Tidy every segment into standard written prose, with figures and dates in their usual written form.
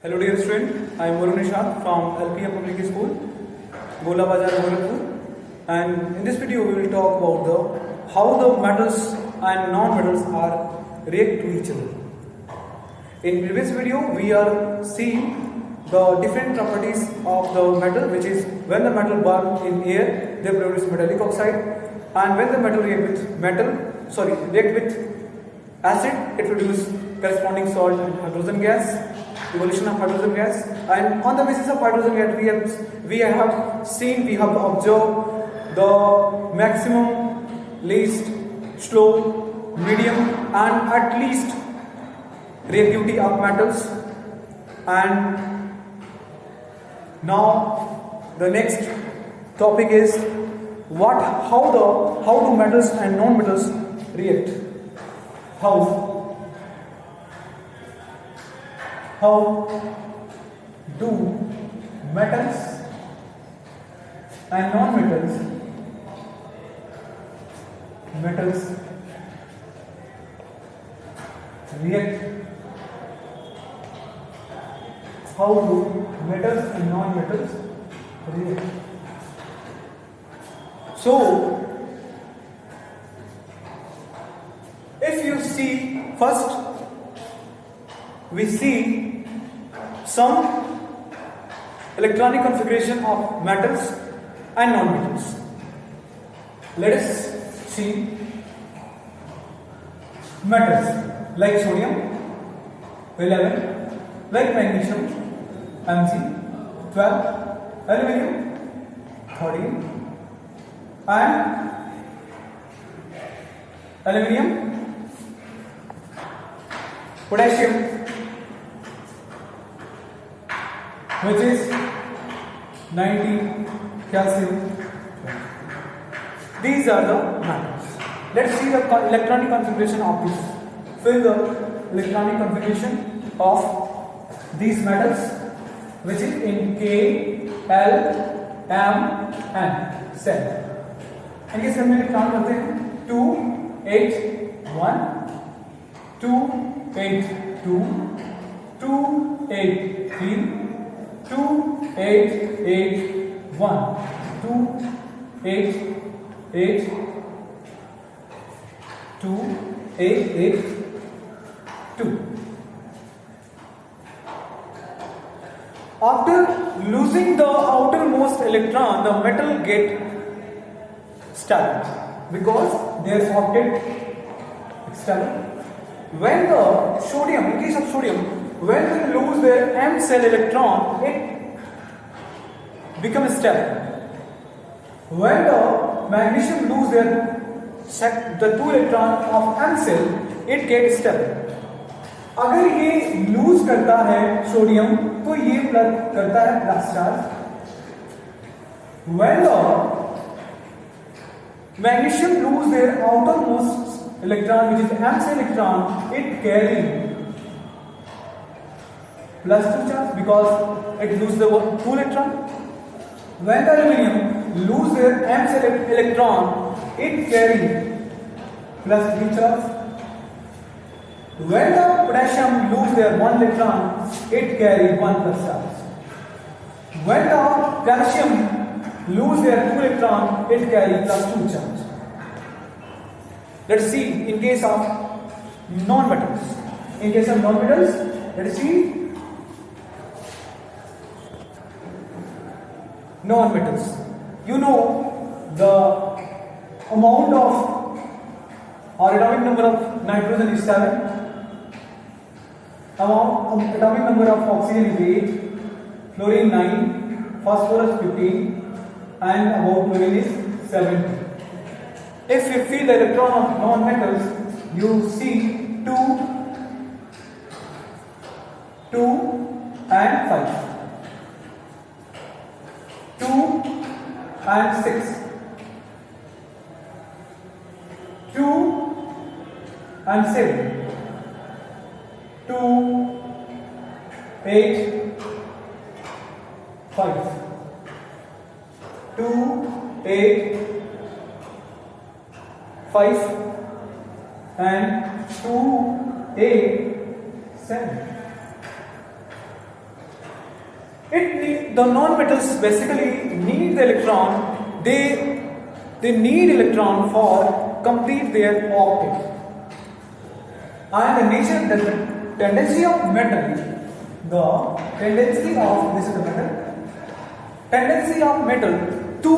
Hello dear student, I am Varun Nishant from LPM Public School, Gola Bazar, Gorakhpur, and in this video we will talk about how the metals and non-metals are react to each other. In previous video we are seeing the different properties of the metal, which is when the metal burn in air they produce metallic oxide, and when the metal react with acid it produces corresponding salt and hydrogen gas, evolution of hydrogen gas. And on the basis of hydrogen gas we have observed the maximum, least, slow, medium and at least reactivity of metals. And now the next topic is how do metals and non-metals react. How do metals and non-metals react? How do metals and non-metals react? So, if you see, first we see some electronic configuration of metals and non-metals. Let us see metals like sodium 11, like magnesium Mg 12, aluminum 13, and aluminum, potassium, which is 19, calcium. These are the metals. Let's see the electronic configuration of this. Fill the electronic configuration of these metals, which is in K, L, M, N, 7. इनके सब में काम करते हैं 2, 8, 1, 2, 8, 2, 2, 8, 3, 2, 8, 8, 1, 2, 8, 8, 2, 8, 8, 2. After losing the outermost electron, the metal get stable because their object stable. When the sodium, in case of sodium, when they lose their M cell electron, it becomes stable. When the magnesium lose the 2 electron of M cell, it gets stable. अगर ये loose करता है sodium तो ये plus करता है plus charge. When the magnesium lose their outermost electron, which is M cell electron, it carry plus 2 charge because it lose the 2 electron. When the aluminum lose their M cell electron, it carry plus 3 charge. When the potassium lose their 1 electron, it carry 1 plus charge. When the calcium lose their 2 electron, it carry plus 2 charge. Let's see in case of non-metals. In case of non-metals, let's see non-metals. You know the amount of or atomic number of nitrogen is 7. Atomic number of oxygen is 8, fluorine 9, phosphorus 15, and about chlorine is 70. If you feel the electron of non-metals, you see 2, 2 and 5, 2 and 6, 2 and 7, 2, 8, 5, 2, 8, 5 and 2, 8, 7. the non-metals basically need the electron. They need electron for complete their octet. And the nature, the tendency of metal, tendency of metal to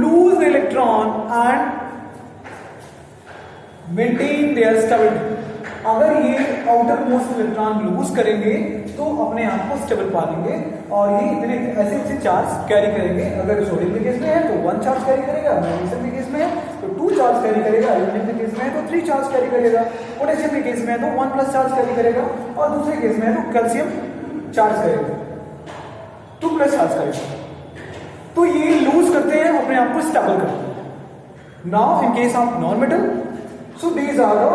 lose the electron and maintain their stability. अगर ये outer most electron lose करेंगे तो अपने आप को stable पा लेंगे और ये इतने ऐसे चार्ज कैरी करेंगे. अगर सोडियम के केस में है तो 1 चार्ज कैरी करेगा, मैग्नीशियम के केस में है तो 2 चार्ज कैरी करेगा, एल्यूमिनियम के केस में है तो 3 चार्ज कैरी करेगा, पोटेशियम के केस में है तो 1+ चार्ज कैरी करेगा और दूसरे केस में है तो कैल्शियम चार्ज करेगा 2+ चार्ज करेगा. तो ये लूज करते हैं, अपने आप को स्टेबल करते हैं. Now in case of non metal, so these are the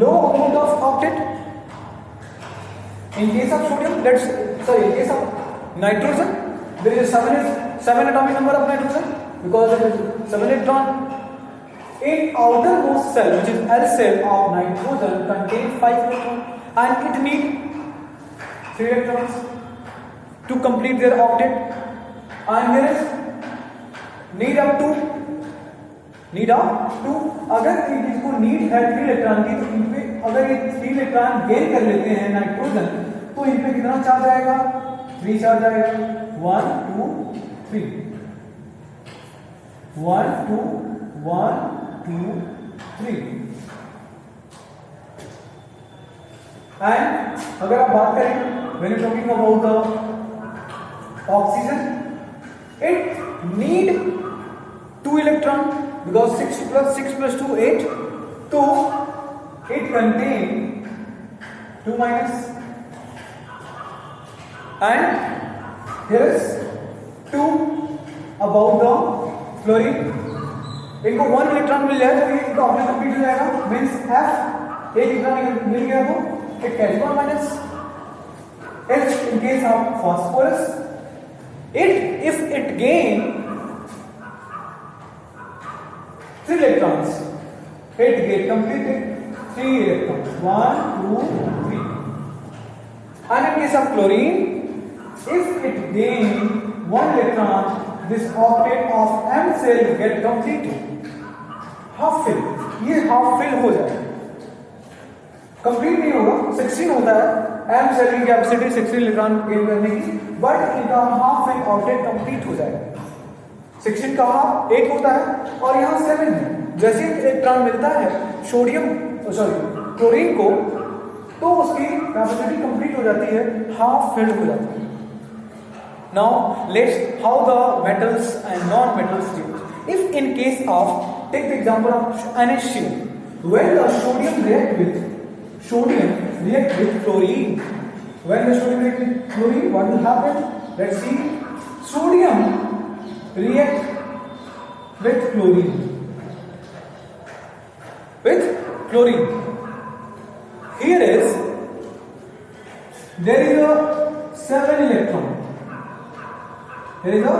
low amount of octet. In case of sodium, in case of nitrogen, there is 7 atomic number of nitrogen because there is 7 electron. In outermost cell, which is L cell of nitrogen, contains 5 electrons and it needs 3 electrons to complete their octet. And there is need of 2. अगर इसको need है 3 electron की, तो इनपे अगर ये 3 electron gain कर लेते हैं नाइट्रोजन, तो इनपे कितना चार्ज आएगा? 3 चार्ज आएगा. 1 2 3 1 2 1 2 3. एंड अगर आप बात करें when you talking about the oxygen, it need 2 electron because 6 plus 2 8, so it contain 2 minus, and here is 2 about the fluorine. इनको 1 इलेक्ट्रॉन मिल जाए तो ये इनका ऑक्टेट कंप्लीट हो जाएगा. मींस F एक इलेक्ट्रॉन मिल गया तो it carries 1 minus. H in case of phosphorus, if it gain 3 electrons, it get completed 3 electrons. 1 2 3. And in case of chlorine, if it gain 1 electron, this octet of M cell get completed. Half fill. ये half fill हो जाएगा. Complete नहीं होगा, 16 होता है M cell की capacity 16 electron gain करने की, बट इनका हाफ फिल ऑक्टेट कंप्लीट हो जाएगा. 16 का हाफ 8 होता है और यहाँ 7 है. जैसे इलेक्ट्रॉन मिलता है क्लोरीन को, तो उसकी कैपेसिटी कंप्लीट हो जाती है, हाफ फिल्ड हो जाती है. Now let's how the metals and non metals differ. If in case of, take the example of NaCl, when the sodium react with chlorine, when the sodium react with chlorine, what will happen? Let's see. Sodium react with chlorine. Here is, there is a 7 electron. Here is a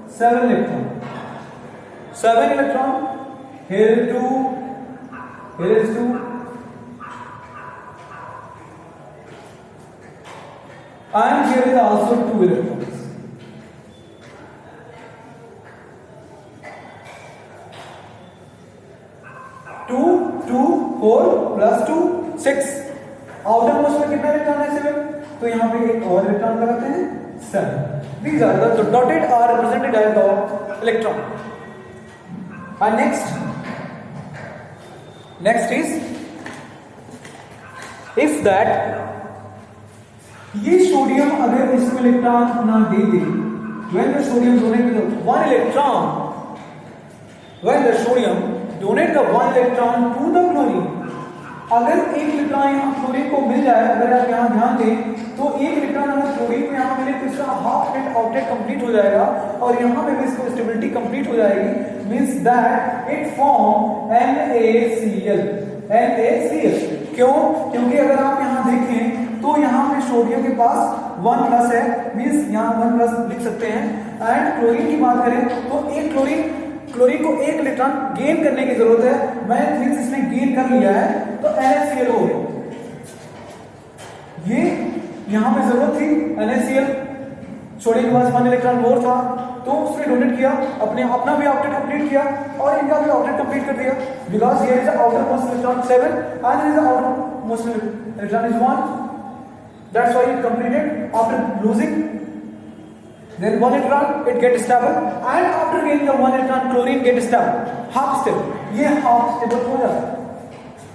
7 electron. 7 electron. Here is 2. Here is 2. And here is also 2 electrons. 2 2 4 plus 2 6. Outer most में कितना electron है? 7. तो यहाँ पे एक और electron लगाते हैं 7. These are the dotted are represented as the electron. And next is, if that ये सोडियम अगर इसको इलेक्ट्रॉन ना दे दे, when the sodium donate the 1 electron, when the sodium donate the 1 electron to the chlorine, अगर एक electron यहाँ chlorine को मिल जाए, अगर आप यहाँ ध्यान दें तो एक इलेक्ट्रॉन अगर क्लोरीन को यहाँ मिले तो इसका हाफ फिट ऑक्टेट कंप्लीट हो जाएगा और यहाँ पे भी इसको स्टेबिलिटी कंप्लीट हो जाएगी. Means that it form NaCl. क्यों? क्योंकि अगर आप यहाँ देखें तो यहाँ पे सोडियम के पास 1+ है, मींस यहाँ 1+ लिख सकते हैं. एंड क्लोरीन की बात करें तो एक क्लोरीन को एक इलेक्ट्रॉन गेन करने की जरूरत है. मैं मींस इसने गेन कर लिया है तो NaCl हो गया. ये यहाँ पे जरूरत थी NaCl छोड़ने के बाद 1 इलेक्ट्रॉन मोर था, तो उसने डोनेट किया, अपना भी आउटलेट कंप्लीट किया और इनका भी आउटलेट कंप्लीट कर दिया, because here is outer most electron 7 and here is outer most electron is 1, that's why it completed after losing then 1 electron it get stable and after gaining the 1 electron chlorine get stable, half stable, ये half stable हो जाता है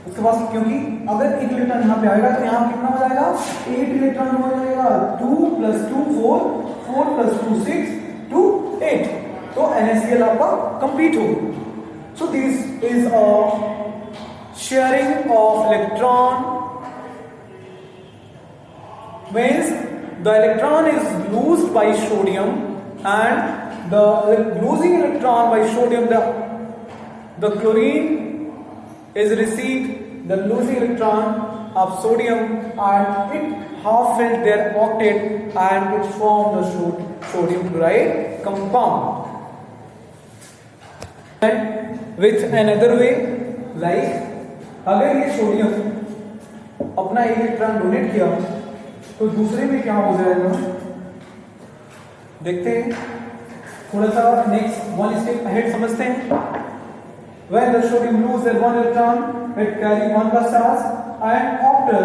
उसके बाद, क्योंकि अगर 1 electron यहाँ पे आएगा तो यहाँ कितना हो जाएगा 8 इलेक्ट्रॉन हो जाएगा, 2 + 2 4, 4 + 2 6, 2 8, तो NaCl आपका कंप्लीट हो गया. So this is a sharing of electron, means the electron is loosed by sodium and the losing electron by sodium, the chlorine is received the losing electron of sodium and it half filled their octet and it formed the sodium chloride compound. And with another way, like अगर ये sodium अपना electron donate किया तो दूसरे में क्या हो जाएगा, देखते हैं, थोड़ा सा नेक्स्ट 1 स्टेप अहेड समझते हैं. When the sodium loses 1 electron, it carry 1 plus charge, and after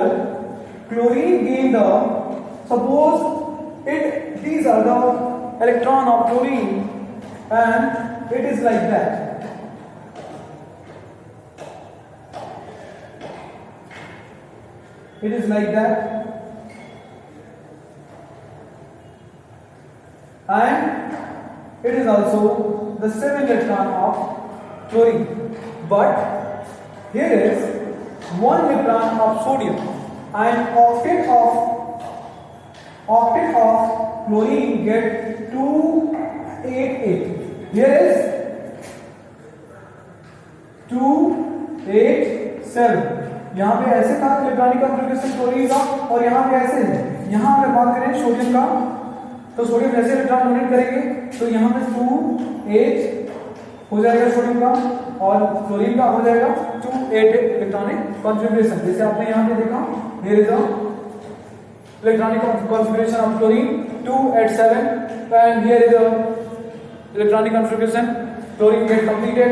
chlorine gain the, suppose these are the electron of chlorine, and it is like that. It is like that. And it is also the 7 electron of chlorine, but here is 1 electron of sodium and octet of chlorine get 288. Here is 287. यहाँ पे ऐसे था electronic configuration chlorine का और यहाँ पे ऐसे है. यहाँ पे बात करें सोडियम का, तो सोडियम जैसे इलेक्ट्रॉन डोनेट करेंगे तो यहाँ पे 2 हो जाएगा सोडियम का और क्लोरीन का हो जाएगा 2 इलेक्ट्रॉनिक कॉन्फ़िगरेशन. जैसे आपने यहाँ पे देखा, here is the electronic configuration of chlorine 287 and here is the electronic configuration chlorine gate completed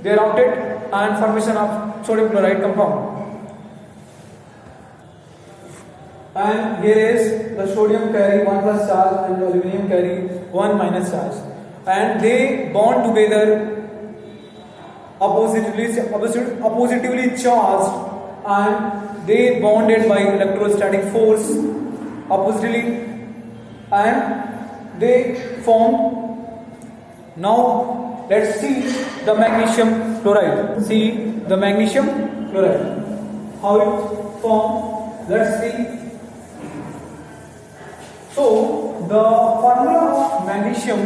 there outlet and formation of sodium chloride compound. And here is the sodium carry 1 plus charge and the aluminum carry 1 minus charge, and they bond together oppositively charged, and they bonded by electrostatic force oppositively, and they form. Now let's see the magnesium chloride. See the magnesium chloride, how it form. Let's see. So the formula of magnesium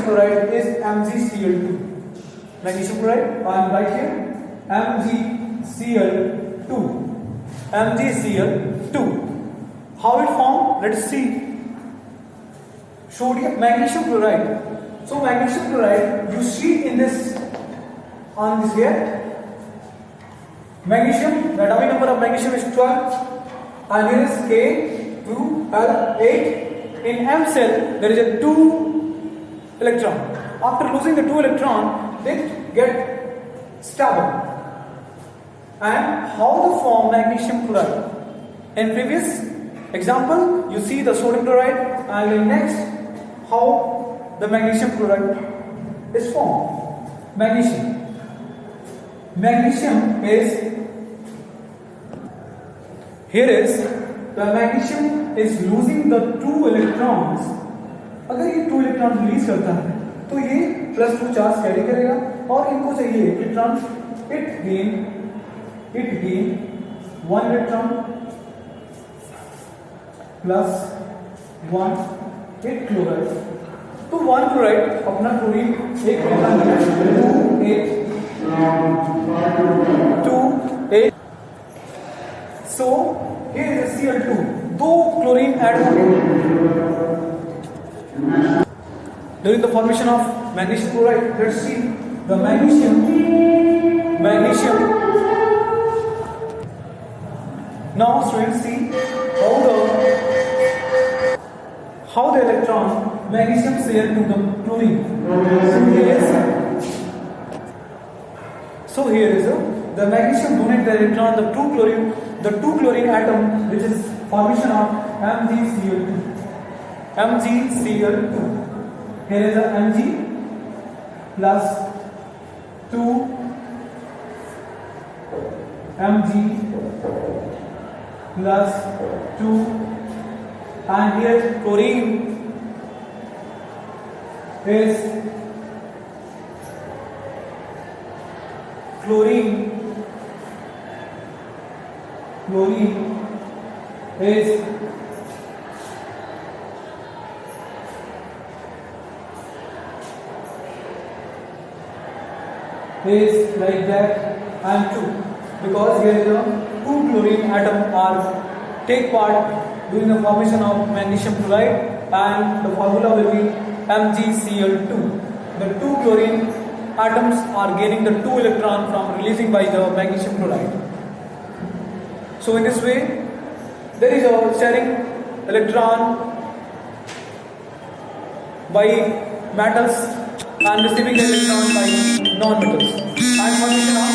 chloride is MgCl2. Magnesium chloride, I am right here, MgCl2. MgCl2. How it formed? Let's see. Magnesium chloride. So magnesium chloride, you see in this, on this here, magnesium, the atomic number of magnesium is 12, and here is K2L8. In M cell there is a 2 electron. After losing the 2 electron, they get stable. And how to form magnesium chloride? In previous example, you see the sodium chloride, and in next, how the magnesium chloride is formed. Magnesium is, here is the magnesium is losing the 2 electrons. अगर ये 2 electron release करता है तो ये +2 charge carry करेगा, और इनको चाहिए electron, it gain 1 electron +1 it chloride. तो 1 क्लोराइड अपना क्लोरीन एक electron 2 8. So here is Cl2. 2 chlorine add during the formation of magnesium chloride. Let's see the magnesium. Now students, see how the how the electron magnesium share to the chlorine. So here is the magnesium donate the electron the two chlorine atom, which is formation of MgCl2. MgCl2. Here is the Mg plus 2 Mg plus 2, and here chlorine is chlorine is like that, and 2, because here the two chlorine atom are take part during the formation of magnesium chloride, and the formula will be MgCl2. The two chlorine atoms are gaining the 2 electron from releasing by the magnesium chloride. So in this way, there is a sharing electron by metals and receiving the electron by non-metals, and formation of